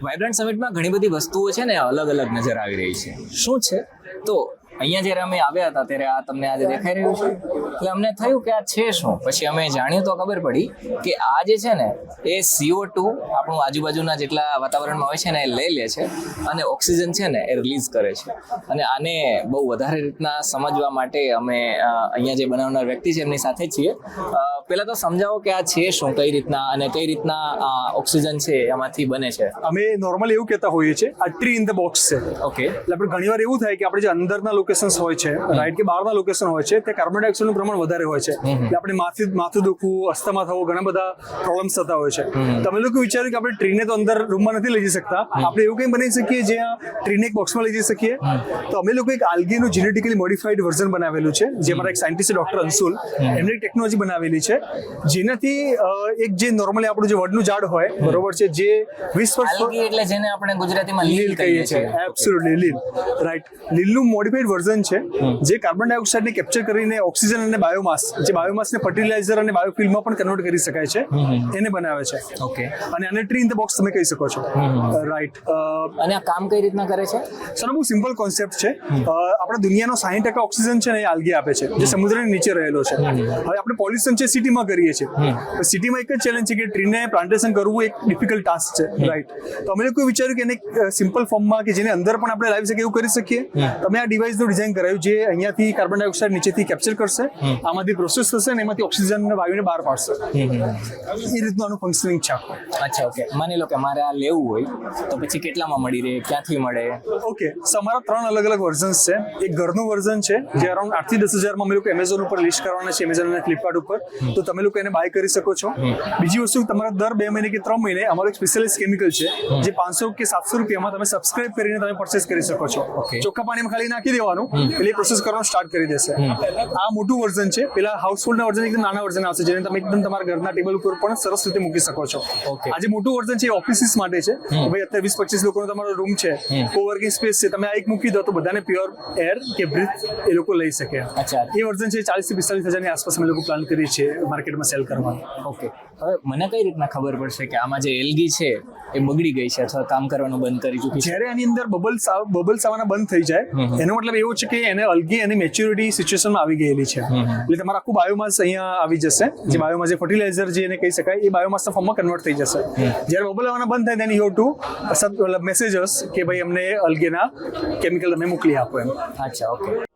Vibrant સમિટમાં ઘણી બધી વસ્તુઓ છે ને અલગ અલગ નજર આવી રહી છે. શું છે તો અહીંયા જ્યારે અમે આવ્યા હતા ત્યારે આ તમને આજે દેખાઈ રહ્યું છે, એટલે અમને થયું કે આ છે શું. પછી અમે જાણ્યું તો ખબર પડી કે આ જે છે ને એ CO2 આપણું આજુબાજુના જેટલા વાતાવરણમાં હોય છે ને એ લઈ લે છે અને ઓક્સિજન છે ને એ રિલીઝ કરે છે. અને આને બહુ વધારે રીતના સમજવા માટે અમે અહીંયા જે બનાવનાર વ્યક્તિ છે એમની સાથે છીએ. પહેલા તો સમજાવો કે આ છે શું, કઈ રીતના અને કઈ રીતના ઓક્સિજન છે એમાંથી બને છે. અમે નોર્મલી એવું કહેતા હોઈએ છીએ આ ટ્રી ઇન ધ બોક્સ છે. ઓકે, એટલે આપણે ઘણીવાર એવું થાય કે આપણે જે અંદરના લોકેશન્સ હોય છે, રાઈટ, કે બહારના લોકેશન હોય છે, તે કાર્બન ડાયોક્સાઇડનું પ્રમાણ વધારે હોય છે. એટલે આપણે માથું દુખવું, અસ્થમા થવો, ઘણા બધા પ્રોબ્લેમ્સ થતા હોય છે. તમે લોકો વિચાર્યું કે આપણે ટ્રીને તો અંદર રૂમમાં નથી લઈ જઈ શકતા, આપણે એવું કંઈ બનાવી શકીએ જ્યાં ટ્રીને એક બોક્સમાં લઈ જઈ શકીએ. તો અમે લોકો એક આલ્ગીનું જેનેટિકલી મોડિફાઈડ વર્ઝન બનાવેલું છે, જે અમારા એક સાયન્ટિસ્ટ ડોક્ટર અંશુલ એમણે એક ટેકનોલોજી બનાવેલી છે, જેનાથી એક જે નોર્મલી આપણું જે વડનું ઝાડ હોય, બરોબર છે, જે 20 વર્ષ આલ્ગી એટલે જેને આપણે ગુજરાતીમાં લીલ કહીએ છીએ. એબ્સોલ્યુટલી લીલ, રાઈટ. લીલનું મોડિફાઈડ વર્ઝન છે જે કાર્બન ડાયોક્સાઇડને કેપ્ચર કરીને ઓક્સિજન અને બાયોમાસ, જે બાયોમાસને ફર્ટિલાઇઝર અને બાયોફ્યુલમાં પણ કન્વર્ટ કરી શકાય છે, એને બનાવે છે. ઓકે, અને આને ટ્રી ઇન ધ બોક્સ તમે કહી શકો છો, રાઈટ. અને આ કામ કઈ રીતના કરે છે? સર, બહુ સિમ્પલ કોન્સેપ્ટ છે. આપણા દુનિયાનો 60% ઓક્સિજન છે ને એ આલ્ગી આપે છે, જે સમુદ્રની નીચે રહેલો છે. હવે આપણે પોલ્યુશન છે સિટીમાં કરીએ છીએ, સિટીમાં એક જ ચેલેન્જ છે કે ટ્રીને પ્લાન્ટેશન કરવું એક ડિફિકલ્ટ ટાસ્ક છે, રાઈટ. તો અમે લોકોએ વિચાર્યું કે એને સિમ્પલ ફોર્મમાં કે જેને અંદર પણ આપણે લાવી શકીએ એવું કરી શકીએ. તમે આ ડિવાઇસનું ડિઝાઇન કરાયું જે અહીંયાથી કાર્બન ડાયોક્સાઇડ નીચેથી કેપ્ચર કરશે, આમાંથી પ્રોસેસ થશે અને એમાંથી ઓક્સિજન વાયુને બહાર પાડશે. એ રીતનું આનું ફંક્શનિંગ છે આખું. અચ્છા, ઓકે. માની લો કે મારે આ લેવું હોય તો પછી કેટલામાં મળી રહે, ક્યાંથી મળે? ઓકે, સો અમારા 3 અલગ અલગ વર્ઝન્સ છે. એક ઘરનું વર્ઝન છે જે અરાઉન્ડ 8 થી 10,000 અમે લોકો એમેઝોન ઉપર લિસ્ટ કરવાના છે, એમેઝોન અને ફ્લિપકાર્ટ ઉપર, તો તમે લોકો એને બાય કરી શકો છો. બીજી વસ્તુ, તમારા દર 2 મહિને કે 3 મહિને અમારું એક સ્પેશિયલિસ્ટ કેમિકલ છે જે 500 કે 700 રૂપિયામાં તમે સબસ્ક્રાઇબ કરીને તમે પરચેસ કરી શકો છો. ચોખ્ખા પાણીમાં ખાલી નાખી દેવાનું એટલે પ્રોસેસ કરવાનું સ્ટાર્ટ કરી દેશે. આ મોટું વર્ઝન છે. પેલા હાઉસહોલ્ડના વર્ઝન એકદમ નાના વર્ઝન આવશે જેને તમે એકદમ તમારા ઘરના ટેબલ ઉપર પણ સરસ રીતે મૂકી શકો છો. આ જે મોટું વર્ઝન છે એ ઓફિસીસ માટે છે. ભાઈ અત્યારે 20-25 લોકોનો તમારો રૂમ છે, કોવર્કિંગ સ્પેસ છે, તમે આ એક મૂકી દો તો બધાને પ્યોર એર કે બ્રીથ એ લોકો લઈ શકે. અચ્છા, એ વર્ઝન છે 40 થી 45 હજારની આસપાસ અમે લોકો પ્લાન કરીએ છીએ માર્કેટમાં સેલ કરવાનું. ઓકે. હવે મને કઈ રીતના ખબર પડશે કે આમાં જે એલ્ગી છે એ બગડી ગઈ છે અથવા કામ કરવાનું બંધ કરી ચૂકી છે? જ્યારે આની અંદર બબલ્સ આવવાના બંધ થઈ જાય એનો મતલબ એવો છે કે એને અલ્ગી અને મેચ્યોરિટી સિચ્યુએશનમાં આવી ગયેલી છે. એટલે તમારા આખું બાયોમાસ અહીંયા આવી જશે, જે બાયોમાસ જે ફર્ટિલાઇઝર જે એને કહી શકાય એ બાયોમાસના ફોર્મમાં કન્વર્ટ થઈ જશે. જ્યારે બબલ આવવાના બંધ થાય દેન યુ ટુ મેસેજસ કે ભાઈ અમને અલ્ગીના કેમિકલ તમે મોકલી આપો એમ. અચ્છા, ઓકે.